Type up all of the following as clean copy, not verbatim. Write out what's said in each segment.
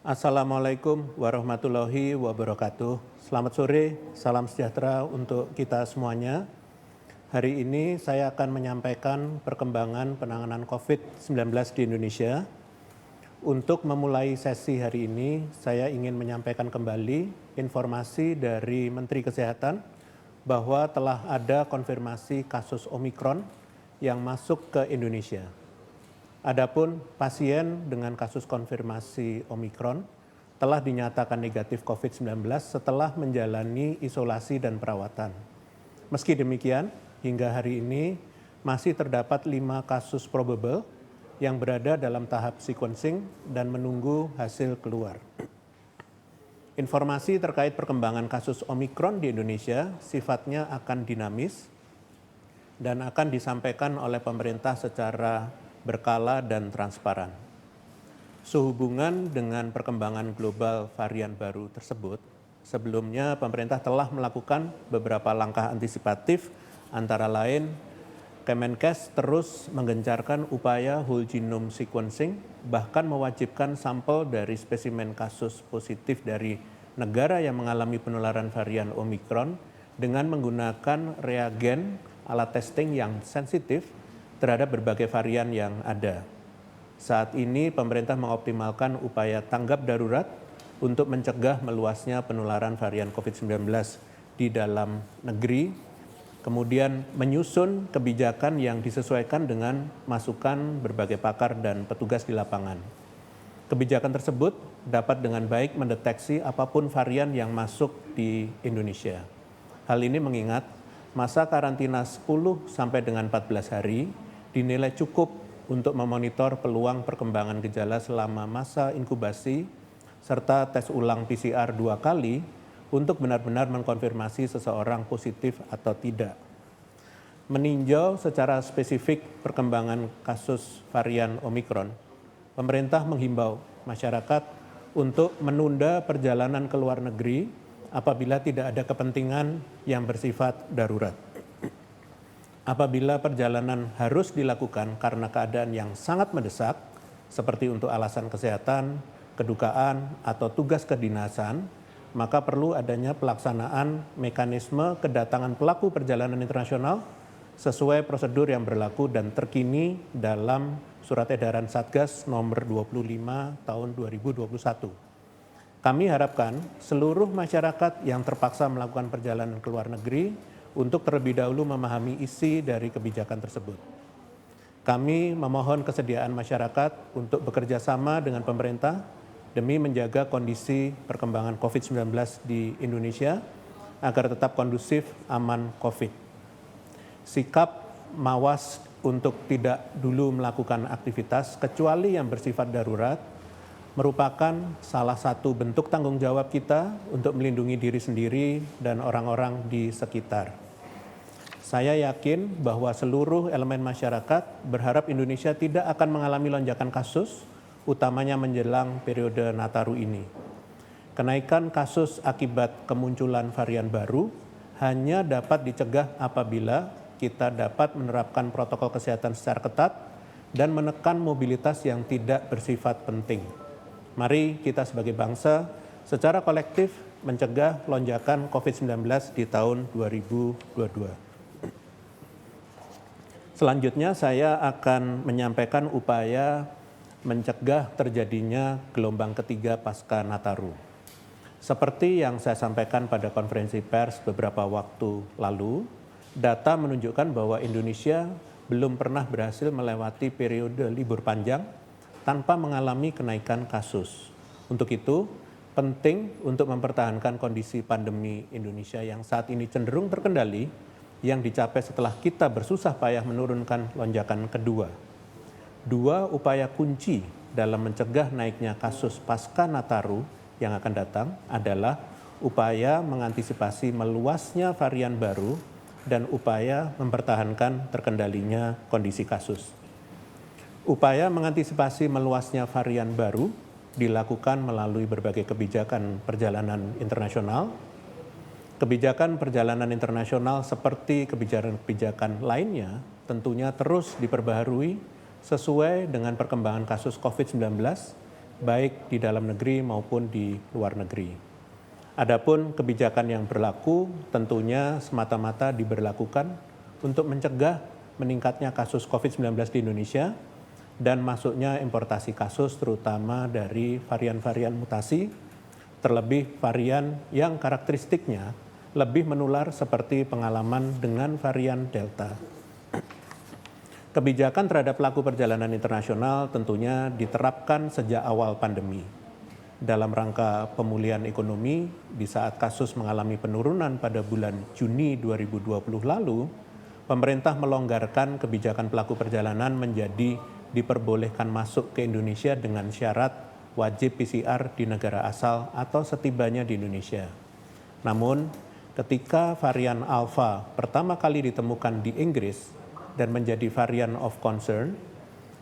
Assalamualaikum warahmatullahi wabarakatuh. Selamat sore, salam sejahtera untuk kita semuanya. Hari ini saya akan menyampaikan perkembangan penanganan COVID-19 di Indonesia. Untuk memulai sesi hari ini, saya ingin menyampaikan kembali informasi dari Menteri Kesehatan bahwa telah ada konfirmasi kasus Omikron yang masuk ke Indonesia. Adapun pasien dengan kasus konfirmasi Omikron telah dinyatakan negatif COVID-19 setelah menjalani isolasi dan perawatan. Meski demikian, hingga hari ini masih terdapat 5 kasus probable yang berada dalam tahap sequencing dan menunggu hasil keluar. Informasi terkait perkembangan kasus Omikron di Indonesia sifatnya akan dinamis dan akan disampaikan oleh pemerintah secara berkala dan transparan. Sehubungan dengan perkembangan global varian baru tersebut, sebelumnya pemerintah telah melakukan beberapa langkah antisipatif, antara lain Kemenkes terus menggencarkan upaya whole genome sequencing, bahkan mewajibkan sampel dari spesimen kasus positif dari negara yang mengalami penularan varian Omikron dengan menggunakan reagen alat testing yang sensitif terhadap berbagai varian yang ada. Saat ini pemerintah mengoptimalkan upaya tanggap darurat untuk mencegah meluasnya penularan varian COVID-19 di dalam negeri, kemudian menyusun kebijakan yang disesuaikan dengan masukan berbagai pakar dan petugas di lapangan. Kebijakan tersebut dapat dengan baik mendeteksi apapun varian yang masuk di Indonesia. Hal ini mengingat masa karantina 10 sampai dengan 14 hari dinilai cukup untuk memonitor peluang perkembangan gejala selama masa inkubasi serta tes ulang PCR 2 kali untuk benar-benar mengkonfirmasi seseorang positif atau tidak. Meninjau secara spesifik perkembangan kasus varian Omikron, pemerintah menghimbau masyarakat untuk menunda perjalanan ke luar negeri apabila tidak ada kepentingan yang bersifat darurat. Apabila perjalanan harus dilakukan karena keadaan yang sangat mendesak, seperti untuk alasan kesehatan, kedukaan, atau tugas kedinasan, maka perlu adanya pelaksanaan mekanisme kedatangan pelaku perjalanan internasional sesuai prosedur yang berlaku dan terkini dalam Surat Edaran Satgas nomor 25 tahun 2021. Kami harapkan seluruh masyarakat yang terpaksa melakukan perjalanan ke luar negeri untuk terlebih dahulu memahami isi dari kebijakan tersebut. Kami memohon kesediaan masyarakat untuk bekerja sama dengan pemerintah demi menjaga kondisi perkembangan COVID-19 di Indonesia agar tetap kondusif, aman COVID. Sikap mawas untuk tidak dulu melakukan aktivitas kecuali yang bersifat darurat merupakan salah satu bentuk tanggung jawab kita untuk melindungi diri sendiri dan orang-orang di sekitar. Saya yakin bahwa seluruh elemen masyarakat berharap Indonesia tidak akan mengalami lonjakan kasus, utamanya menjelang periode Nataru ini. Kenaikan kasus akibat kemunculan varian baru hanya dapat dicegah apabila kita dapat menerapkan protokol kesehatan secara ketat dan menekan mobilitas yang tidak bersifat penting. Mari kita sebagai bangsa secara kolektif mencegah lonjakan COVID-19 di tahun 2022. Selanjutnya saya akan menyampaikan upaya mencegah terjadinya gelombang ketiga pasca Nataru. Seperti yang saya sampaikan pada konferensi pers beberapa waktu lalu, data menunjukkan bahwa Indonesia belum pernah berhasil melewati periode libur panjang tanpa mengalami kenaikan kasus. Untuk itu, penting untuk mempertahankan kondisi pandemi Indonesia yang saat ini cenderung terkendali, yang dicapai setelah kita bersusah payah menurunkan lonjakan kedua. 2 upaya kunci dalam mencegah naiknya kasus pasca Nataru yang akan datang adalah upaya mengantisipasi meluasnya varian baru dan upaya mempertahankan terkendalinya kondisi kasus. Upaya mengantisipasi meluasnya varian baru dilakukan melalui berbagai kebijakan perjalanan internasional. Kebijakan perjalanan internasional seperti kebijakan-kebijakan lainnya tentunya terus diperbaharui sesuai dengan perkembangan kasus COVID-19 baik di dalam negeri maupun di luar negeri. Adapun kebijakan yang berlaku tentunya semata-mata diberlakukan untuk mencegah meningkatnya kasus COVID-19 di Indonesia dan masuknya importasi kasus terutama dari varian-varian mutasi, terlebih varian yang karakteristiknya lebih menular seperti pengalaman dengan varian Delta. Kebijakan terhadap pelaku perjalanan internasional tentunya diterapkan sejak awal pandemi. Dalam rangka pemulihan ekonomi, di saat kasus mengalami penurunan pada bulan Juni 2020 lalu, pemerintah melonggarkan kebijakan pelaku perjalanan menjadi diperbolehkan masuk ke Indonesia dengan syarat wajib PCR di negara asal atau setibanya di Indonesia. Namun, ketika varian Alpha pertama kali ditemukan di Inggris dan menjadi varian of concern,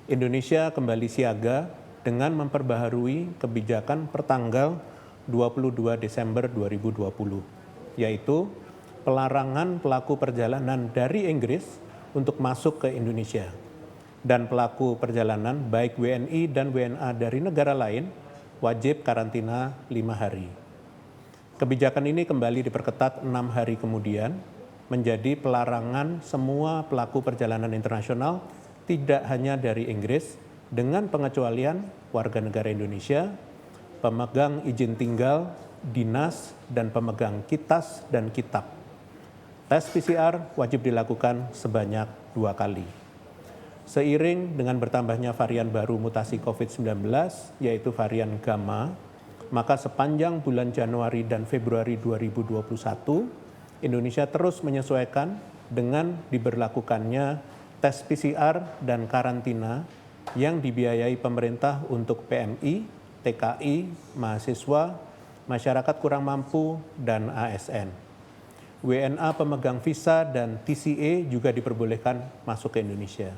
Indonesia kembali siaga dengan memperbaharui kebijakan pertanggal 22 Desember 2020, yaitu pelarangan pelaku perjalanan dari Inggris untuk masuk ke Indonesia dan pelaku perjalanan baik WNI dan WNA dari negara lain wajib karantina 5 hari. Kebijakan ini kembali diperketat 6 hari kemudian menjadi pelarangan semua pelaku perjalanan internasional tidak hanya dari Inggris dengan pengecualian warga negara Indonesia, pemegang izin tinggal, dinas, dan pemegang kitas dan kitab. Tes PCR wajib dilakukan sebanyak 2 kali. Seiring dengan bertambahnya varian baru mutasi COVID-19, yaitu varian Gamma, maka sepanjang bulan Januari dan Februari 2021, Indonesia terus menyesuaikan dengan diberlakukannya tes PCR dan karantina yang dibiayai pemerintah untuk PMI, TKI, mahasiswa, masyarakat kurang mampu, dan ASN. WNA pemegang visa dan TCA juga diperbolehkan masuk ke Indonesia.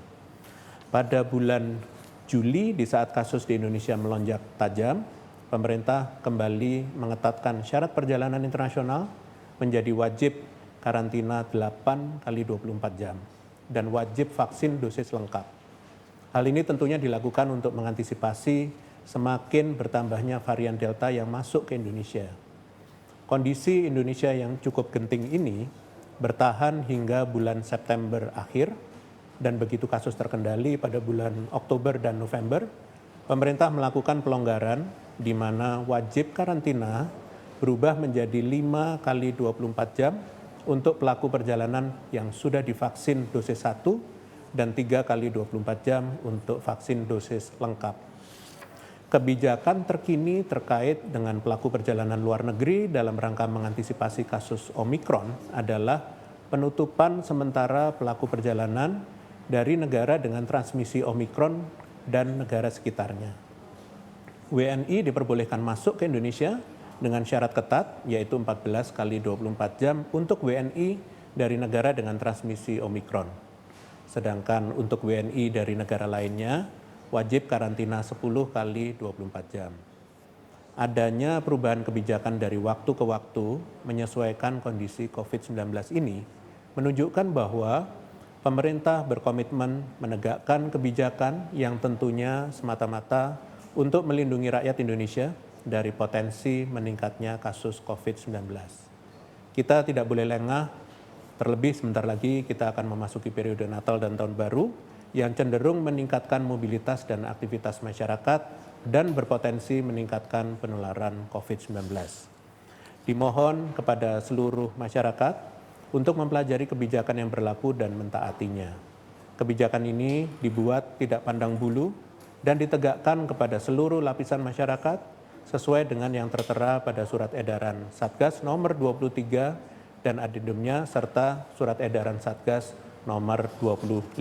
Pada bulan Juli, di saat kasus di Indonesia melonjak tajam, pemerintah kembali mengetatkan syarat perjalanan internasional menjadi wajib karantina 8 kali 24 jam dan wajib vaksin dosis lengkap. Hal ini tentunya dilakukan untuk mengantisipasi semakin bertambahnya varian Delta yang masuk ke Indonesia. Kondisi Indonesia yang cukup genting ini bertahan hingga bulan September akhir, dan begitu kasus terkendali pada bulan Oktober dan November, pemerintah melakukan pelonggaran di mana wajib karantina berubah menjadi 5 kali 24 jam untuk pelaku perjalanan yang sudah divaksin dosis 1 dan 3 kali 24 jam untuk vaksin dosis lengkap. Kebijakan terkini terkait dengan pelaku perjalanan luar negeri dalam rangka mengantisipasi kasus Omikron adalah penutupan sementara pelaku perjalanan dari negara dengan transmisi Omikron dan negara sekitarnya. WNI diperbolehkan masuk ke Indonesia dengan syarat ketat, yaitu 14 kali 24 jam untuk WNI dari negara dengan transmisi Omikron. Sedangkan untuk WNI dari negara lainnya, wajib karantina 10 kali 24 jam. Adanya perubahan kebijakan dari waktu ke waktu menyesuaikan kondisi COVID-19 ini menunjukkan bahwa pemerintah berkomitmen menegakkan kebijakan yang tentunya semata-mata untuk melindungi rakyat Indonesia dari potensi meningkatnya kasus COVID-19. Kita tidak boleh lengah. Terlebih sebentar lagi kita akan memasuki periode Natal dan Tahun Baru yang cenderung meningkatkan mobilitas dan aktivitas masyarakat dan berpotensi meningkatkan penularan COVID-19. Dimohon kepada seluruh masyarakat untuk mempelajari kebijakan yang berlaku dan mentaatinya. Kebijakan ini dibuat tidak pandang bulu dan ditegakkan kepada seluruh lapisan masyarakat sesuai dengan yang tertera pada Surat Edaran Satgas nomor 23 dan adendumnya serta Surat Edaran Satgas nomor 25.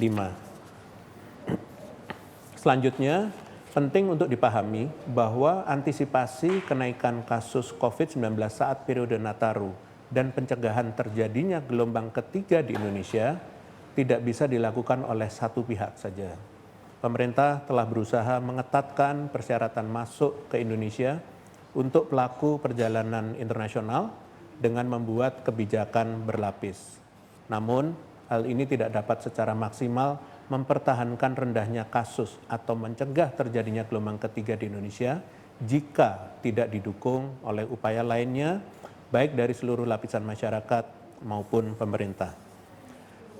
Selanjutnya, penting untuk dipahami bahwa antisipasi kenaikan kasus COVID-19 saat periode Nataru dan pencegahan terjadinya gelombang ketiga di Indonesia tidak bisa dilakukan oleh satu pihak saja. Pemerintah telah berusaha mengetatkan persyaratan masuk ke Indonesia untuk pelaku perjalanan internasional dengan membuat kebijakan berlapis. Namun, hal ini tidak dapat secara maksimal mempertahankan rendahnya kasus atau mencegah terjadinya gelombang ketiga di Indonesia jika tidak didukung oleh upaya lainnya, baik dari seluruh lapisan masyarakat maupun pemerintah.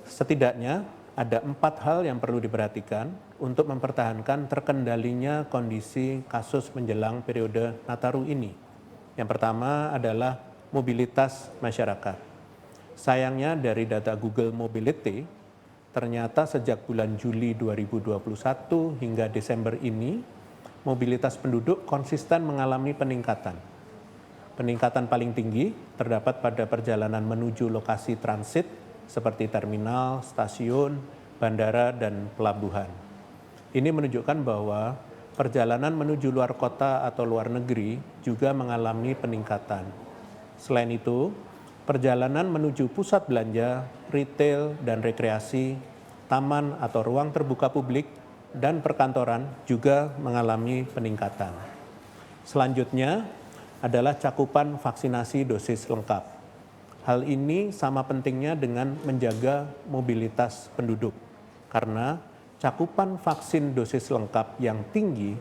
Setidaknya ada 4 hal yang perlu diperhatikan untuk mempertahankan terkendalinya kondisi kasus menjelang periode Nataru ini. Yang pertama adalah mobilitas masyarakat. Sayangnya dari data Google Mobility, ternyata sejak bulan Juli 2021 hingga Desember ini, mobilitas penduduk konsisten mengalami peningkatan. Peningkatan paling tinggi terdapat pada perjalanan menuju lokasi transit seperti terminal, stasiun, bandara, dan pelabuhan. Ini menunjukkan bahwa perjalanan menuju luar kota atau luar negeri juga mengalami peningkatan. Selain itu, perjalanan menuju pusat belanja, retail, dan rekreasi, taman atau ruang terbuka publik, dan perkantoran juga mengalami peningkatan. Selanjutnya adalah cakupan vaksinasi dosis lengkap. Hal ini sama pentingnya dengan menjaga mobilitas penduduk, karena cakupan vaksin dosis lengkap yang tinggi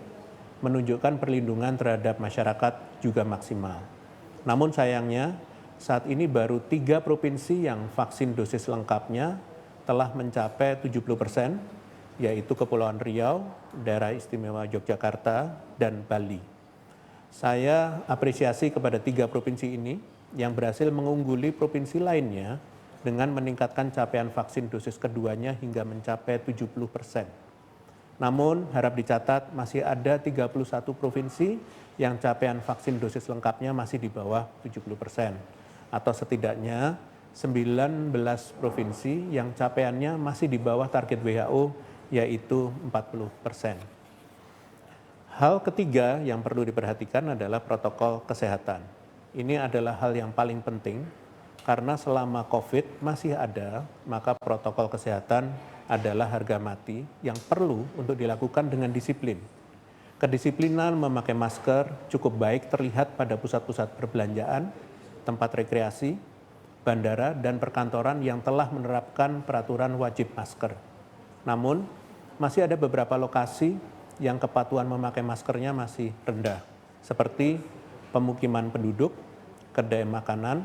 menunjukkan perlindungan terhadap masyarakat juga maksimal. Namun sayangnya, saat ini baru 3 provinsi yang vaksin dosis lengkapnya telah mencapai 70%, yaitu Kepulauan Riau, Daerah Istimewa Yogyakarta, dan Bali. Saya apresiasi kepada 3 provinsi ini yang berhasil mengungguli provinsi lainnya dengan meningkatkan capaian vaksin dosis keduanya hingga mencapai 70%. Namun harap dicatat masih ada 31 provinsi yang capaian vaksin dosis lengkapnya masih di bawah 70%. Atau setidaknya 19 provinsi yang capaiannya masih di bawah target WHO yaitu 40%. Hal ketiga yang perlu diperhatikan adalah protokol kesehatan. Ini adalah hal yang paling penting karena selama COVID masih ada, maka protokol kesehatan adalah harga mati yang perlu untuk dilakukan dengan disiplin. Kedisiplinan memakai masker cukup baik terlihat pada pusat-pusat perbelanjaan, tempat rekreasi, bandara, dan perkantoran yang telah menerapkan peraturan wajib masker. Namun, masih ada beberapa lokasi yang kepatuhan memakai maskernya masih rendah, seperti pemukiman penduduk, kedai makanan,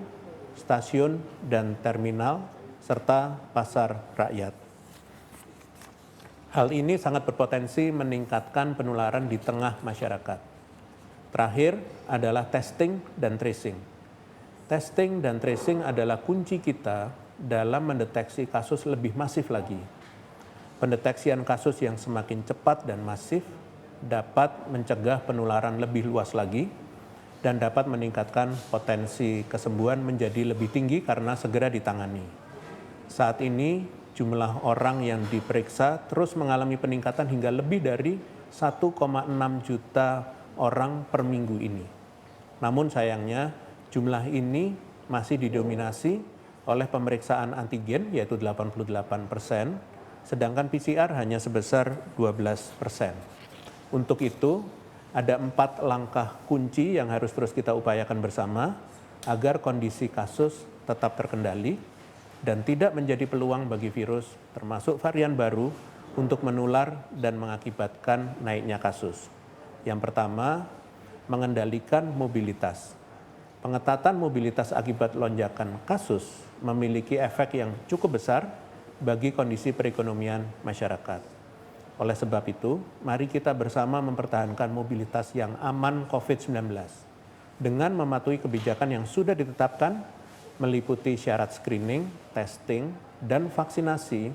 stasiun dan terminal, serta pasar rakyat. Hal ini sangat berpotensi meningkatkan penularan di tengah masyarakat. Terakhir adalah testing dan tracing. Testing dan tracing adalah kunci kita dalam mendeteksi kasus lebih masif lagi. Pendeteksian kasus yang semakin cepat dan masif dapat mencegah penularan lebih luas lagi dan dapat meningkatkan potensi kesembuhan menjadi lebih tinggi karena segera ditangani. Saat ini jumlah orang yang diperiksa terus mengalami peningkatan hingga lebih dari 1,6 juta orang per minggu ini. Namun sayangnya jumlah ini masih didominasi oleh pemeriksaan antigen yaitu 88%, sedangkan PCR hanya sebesar 12%. Untuk itu, ada 4 langkah kunci yang harus terus kita upayakan bersama agar kondisi kasus tetap terkendali dan tidak menjadi peluang bagi virus, termasuk varian baru, untuk menular dan mengakibatkan naiknya kasus. Yang pertama, mengendalikan mobilitas. Pengetatan mobilitas akibat lonjakan kasus memiliki efek yang cukup besar bagi kondisi perekonomian masyarakat. Oleh sebab itu, mari kita bersama mempertahankan mobilitas yang aman COVID-19 dengan mematuhi kebijakan yang sudah ditetapkan meliputi syarat screening, testing, dan vaksinasi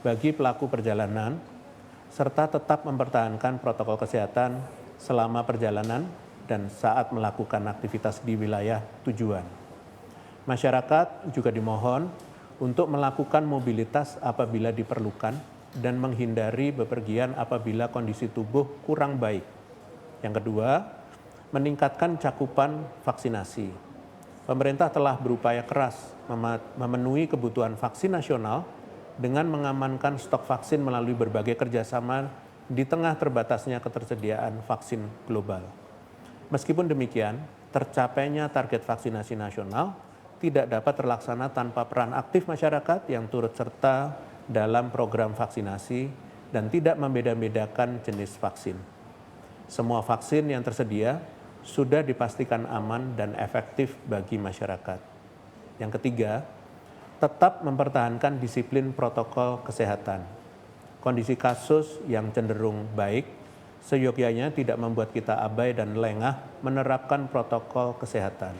bagi pelaku perjalanan, serta tetap mempertahankan protokol kesehatan selama perjalanan dan saat melakukan aktivitas di wilayah tujuan. Masyarakat juga dimohon untuk melakukan mobilitas apabila diperlukan dan menghindari bepergian apabila kondisi tubuh kurang baik. Yang kedua, meningkatkan cakupan vaksinasi. Pemerintah telah berupaya keras memenuhi kebutuhan vaksin nasional dengan mengamankan stok vaksin melalui berbagai kerjasama di tengah terbatasnya ketersediaan vaksin global. Meskipun demikian, tercapainya target vaksinasi nasional tidak dapat terlaksana tanpa peran aktif masyarakat yang turut serta dalam program vaksinasi dan tidak membeda-bedakan jenis vaksin. Semua vaksin yang tersedia sudah dipastikan aman dan efektif bagi masyarakat. Yang ketiga, tetap mempertahankan disiplin protokol kesehatan. Kondisi kasus yang cenderung baik, seyogyanya tidak membuat kita abai dan lengah menerapkan protokol kesehatan.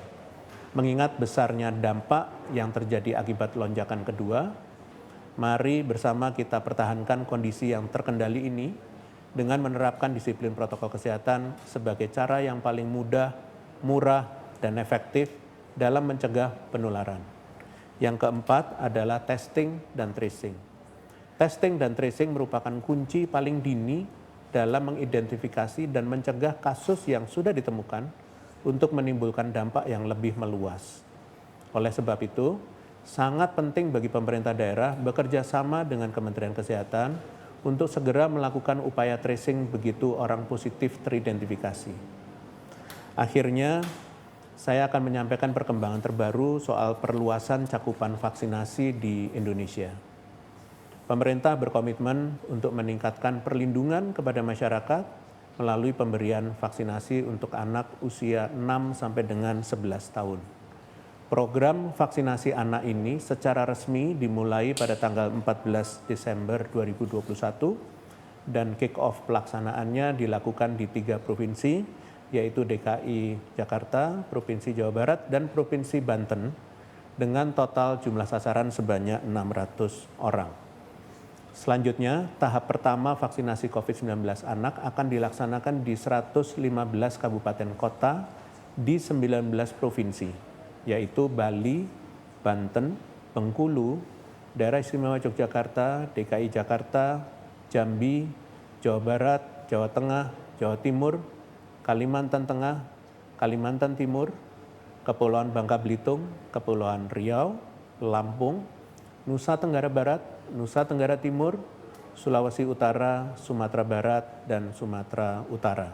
Mengingat besarnya dampak yang terjadi akibat lonjakan kedua, mari bersama kita pertahankan kondisi yang terkendali ini dengan menerapkan disiplin protokol kesehatan sebagai cara yang paling mudah, murah, dan efektif dalam mencegah penularan. Yang keempat adalah testing dan tracing. Testing dan tracing merupakan kunci paling dini dalam mengidentifikasi dan mencegah kasus yang sudah ditemukan untuk menimbulkan dampak yang lebih meluas. Oleh sebab itu, sangat penting bagi pemerintah daerah bekerja sama dengan Kementerian Kesehatan untuk segera melakukan upaya tracing begitu orang positif teridentifikasi. Akhirnya, saya akan menyampaikan perkembangan terbaru soal perluasan cakupan vaksinasi di Indonesia. Pemerintah berkomitmen untuk meningkatkan perlindungan kepada masyarakat melalui pemberian vaksinasi untuk anak usia 6 sampai dengan 11 tahun. Program vaksinasi anak ini secara resmi dimulai pada tanggal 14 Desember 2021 dan kick-off pelaksanaannya dilakukan di 3 provinsi, yaitu DKI Jakarta, Provinsi Jawa Barat, dan Provinsi Banten dengan total jumlah sasaran sebanyak 600 orang. Selanjutnya, tahap pertama vaksinasi COVID-19 anak akan dilaksanakan di 115 kabupaten kota di 19 provinsi, yaitu Bali, Banten, Bengkulu, Daerah Istimewa Yogyakarta, DKI Jakarta, Jambi, Jawa Barat, Jawa Tengah, Jawa Timur, Kalimantan Tengah, Kalimantan Timur, Kepulauan Bangka Belitung, Kepulauan Riau, Lampung, Nusa Tenggara Barat, Nusa Tenggara Timur, Sulawesi Utara, Sumatera Barat, dan Sumatera Utara.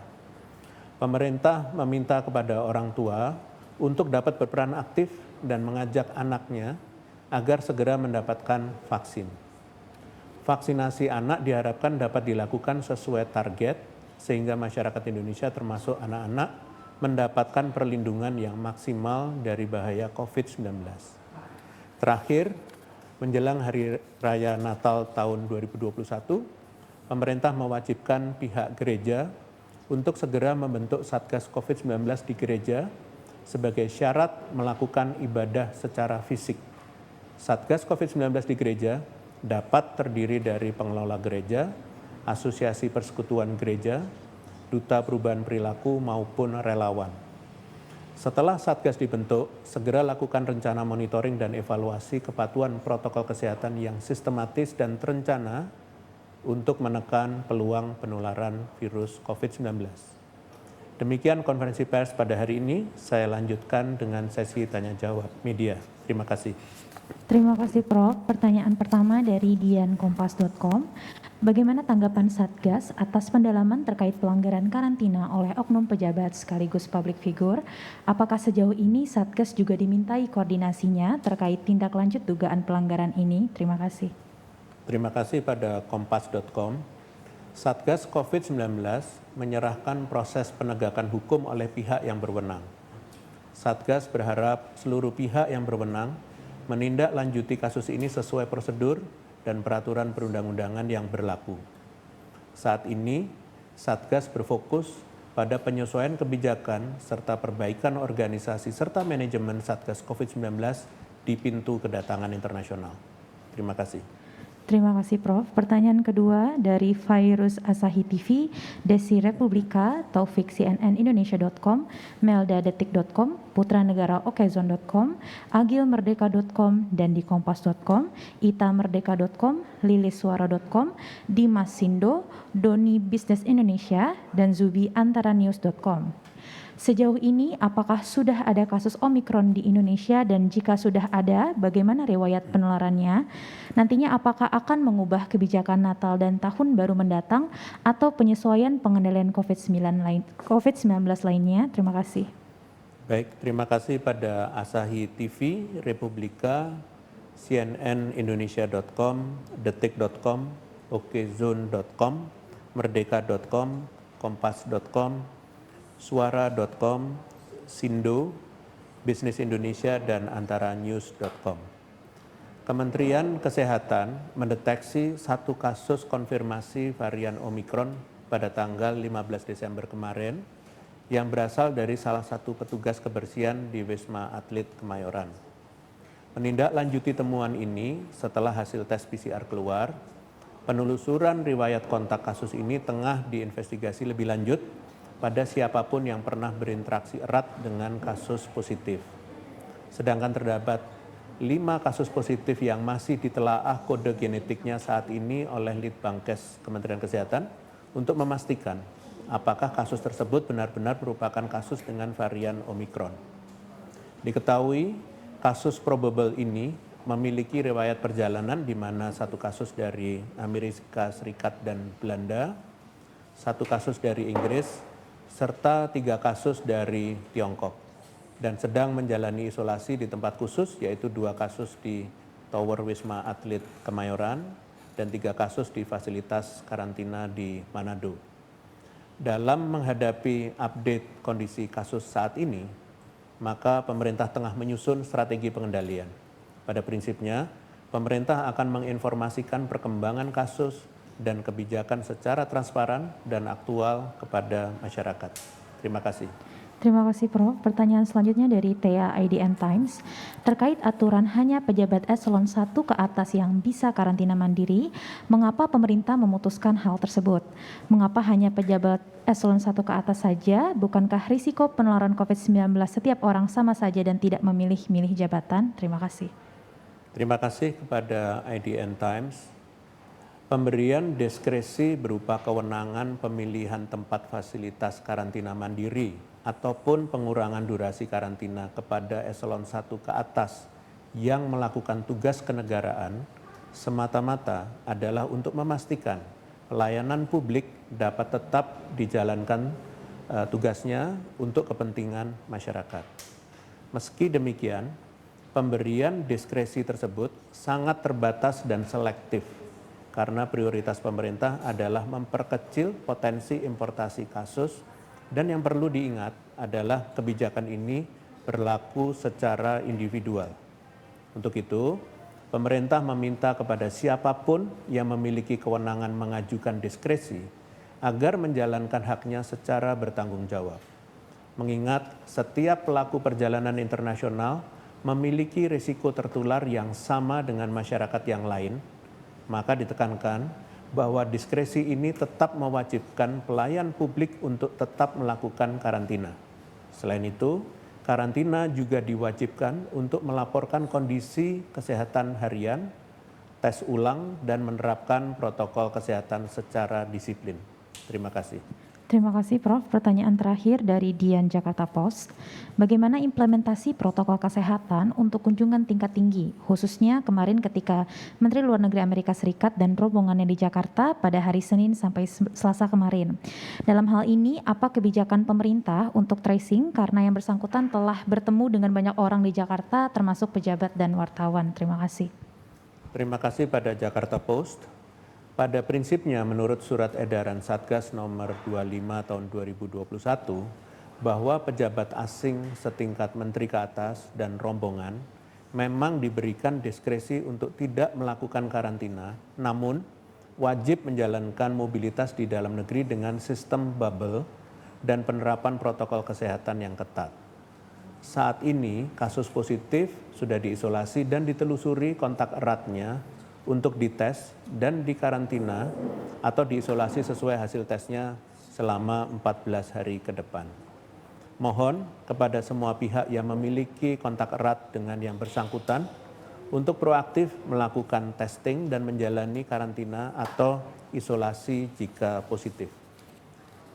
Pemerintah meminta kepada orang tua untuk dapat berperan aktif dan mengajak anaknya agar segera mendapatkan vaksin. Vaksinasi anak diharapkan dapat dilakukan sesuai target sehingga masyarakat Indonesia termasuk anak-anak mendapatkan perlindungan yang maksimal dari bahaya COVID-19. Terakhir, menjelang Hari Raya Natal tahun 2021, pemerintah mewajibkan pihak gereja untuk segera membentuk Satgas COVID-19 di gereja sebagai syarat melakukan ibadah secara fisik. Satgas COVID-19 di gereja dapat terdiri dari pengelola gereja, asosiasi persekutuan gereja, duta perubahan perilaku maupun relawan. Setelah Satgas dibentuk, segera lakukan rencana monitoring dan evaluasi kepatuhan protokol kesehatan yang sistematis dan terencana untuk menekan peluang penularan virus COVID-19. Demikian konferensi pers pada hari ini, saya lanjutkan dengan sesi tanya-jawab media. Terima kasih. Terima kasih Prof. Pertanyaan pertama dari diankompas.com. Bagaimana tanggapan Satgas atas pendalaman terkait pelanggaran karantina oleh oknum pejabat sekaligus public figure? Apakah sejauh ini Satgas juga dimintai koordinasinya terkait tindak lanjut dugaan pelanggaran ini? Terima kasih. Terima kasih pada kompas.com. Satgas COVID-19 menyerahkan proses penegakan hukum oleh pihak yang berwenang. Satgas berharap seluruh pihak yang berwenang menindaklanjuti kasus ini sesuai prosedur dan peraturan perundang-undangan yang berlaku. Saat ini, Satgas berfokus pada penyesuaian kebijakan serta perbaikan organisasi serta manajemen Satgas COVID-19 di pintu kedatangan internasional. Terima kasih. Terima kasih Prof. Pertanyaan kedua dari Virus Asahi TV, Desi Republika, Taufik CNNindonesia.com, Melda Detik.com, Putra Negara Okezon.com, Agilmerdeka.com, dan di Kompas.com, Itamerdeka.com, Lilissuara.com, Dimas Sindo, Doni Bisnis Indonesia, dan Zubi Antaranews.com. Sejauh ini, apakah sudah ada kasus Omikron di Indonesia dan jika sudah ada, bagaimana riwayat penularannya? Nantinya apakah akan mengubah kebijakan Natal dan Tahun Baru mendatang atau penyesuaian pengendalian COVID-19 lainnya? Terima kasih. Baik, terima kasih pada Asahi TV, Republika, cnnindonesia.com, detik.com, okezone.com, merdeka.com, kompas.com, suara.com, Sindo, Bisnis Indonesia, dan antaranews.com. Kementerian Kesehatan mendeteksi satu kasus konfirmasi varian Omikron pada tanggal 15 Desember kemarin yang berasal dari salah satu petugas kebersihan di Wisma Atlet Kemayoran. Menindaklanjuti temuan ini setelah hasil tes PCR keluar, penelusuran riwayat kontak kasus ini tengah diinvestigasi lebih lanjut pada siapapun yang pernah berinteraksi erat dengan kasus positif. Sedangkan terdapat 5 kasus positif yang masih ditelaah kode genetiknya saat ini oleh Litbangkes Kementerian Kesehatan untuk memastikan apakah kasus tersebut benar-benar merupakan kasus dengan varian Omikron. Diketahui kasus probable ini memiliki riwayat perjalanan di mana satu kasus dari Amerika Serikat dan Belanda, satu kasus dari Inggris, serta 3 kasus dari Tiongkok, dan sedang menjalani isolasi di tempat khusus, yaitu 2 kasus di Tower Wisma Atlet Kemayoran dan 3 kasus di fasilitas karantina di Manado. Dalam menghadapi update kondisi kasus saat ini, maka pemerintah tengah menyusun strategi pengendalian. Pada prinsipnya, pemerintah akan menginformasikan perkembangan kasus dan kebijakan secara transparan dan aktual kepada masyarakat. Terima kasih. Terima kasih Prof. Pertanyaan selanjutnya dari Thea IDN Times. Terkait aturan hanya pejabat eselon 1 ke atas yang bisa karantina mandiri, mengapa pemerintah memutuskan hal tersebut? Mengapa hanya pejabat eselon 1 ke atas saja? Bukankah risiko penularan COVID-19 setiap orang sama saja dan tidak memilih-milih jabatan? Terima kasih. Terima kasih kepada IDN Times. Pemberian diskresi berupa kewenangan pemilihan tempat fasilitas karantina mandiri ataupun pengurangan durasi karantina kepada eselon 1 ke atas yang melakukan tugas kenegaraan semata-mata adalah untuk memastikan pelayanan publik dapat tetap dijalankan tugasnya untuk kepentingan masyarakat. Meski demikian, pemberian diskresi tersebut sangat terbatas dan selektif karena prioritas pemerintah adalah memperkecil potensi importasi kasus. Dan yang perlu diingat adalah kebijakan ini berlaku secara individual. Untuk itu, pemerintah meminta kepada siapapun yang memiliki kewenangan mengajukan diskresi agar menjalankan haknya secara bertanggung jawab. Mengingat setiap pelaku perjalanan internasional memiliki risiko tertular yang sama dengan masyarakat yang lain, maka ditekankan bahwa diskresi ini tetap mewajibkan pelayan publik untuk tetap melakukan karantina. Selain itu, karantina juga diwajibkan untuk melaporkan kondisi kesehatan harian, tes ulang, dan menerapkan protokol kesehatan secara disiplin. Terima kasih. Terima kasih Prof. Pertanyaan terakhir dari Dian Jakarta Post. Bagaimana implementasi protokol kesehatan untuk kunjungan tingkat tinggi, khususnya kemarin ketika Menteri Luar Negeri Amerika Serikat dan rombongannya di Jakarta pada hari Senin sampai Selasa kemarin. Dalam hal ini, apa kebijakan pemerintah untuk tracing karena yang bersangkutan telah bertemu dengan banyak orang di Jakarta termasuk pejabat dan wartawan? Terima kasih. Terima kasih pada Jakarta Post. Pada prinsipnya menurut surat edaran Satgas nomor 25 tahun 2021 bahwa pejabat asing setingkat menteri ke atas dan rombongan memang diberikan diskresi untuk tidak melakukan karantina, namun wajib menjalankan mobilitas di dalam negeri dengan sistem bubble dan penerapan protokol kesehatan yang ketat. Saat ini kasus positif sudah diisolasi dan ditelusuri kontak eratnya untuk dites dan dikarantina atau diisolasi sesuai hasil tesnya selama 14 hari ke depan. Mohon kepada semua pihak yang memiliki kontak erat dengan yang bersangkutan untuk proaktif melakukan testing dan menjalani karantina atau isolasi jika positif.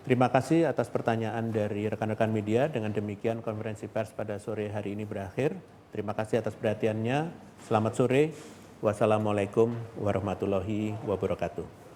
Terima kasih atas pertanyaan dari rekan-rekan media. Dengan demikian konferensi pers pada sore hari ini berakhir. Terima kasih atas perhatiannya. Selamat sore. Wassalamualaikum warahmatullahi wabarakatuh.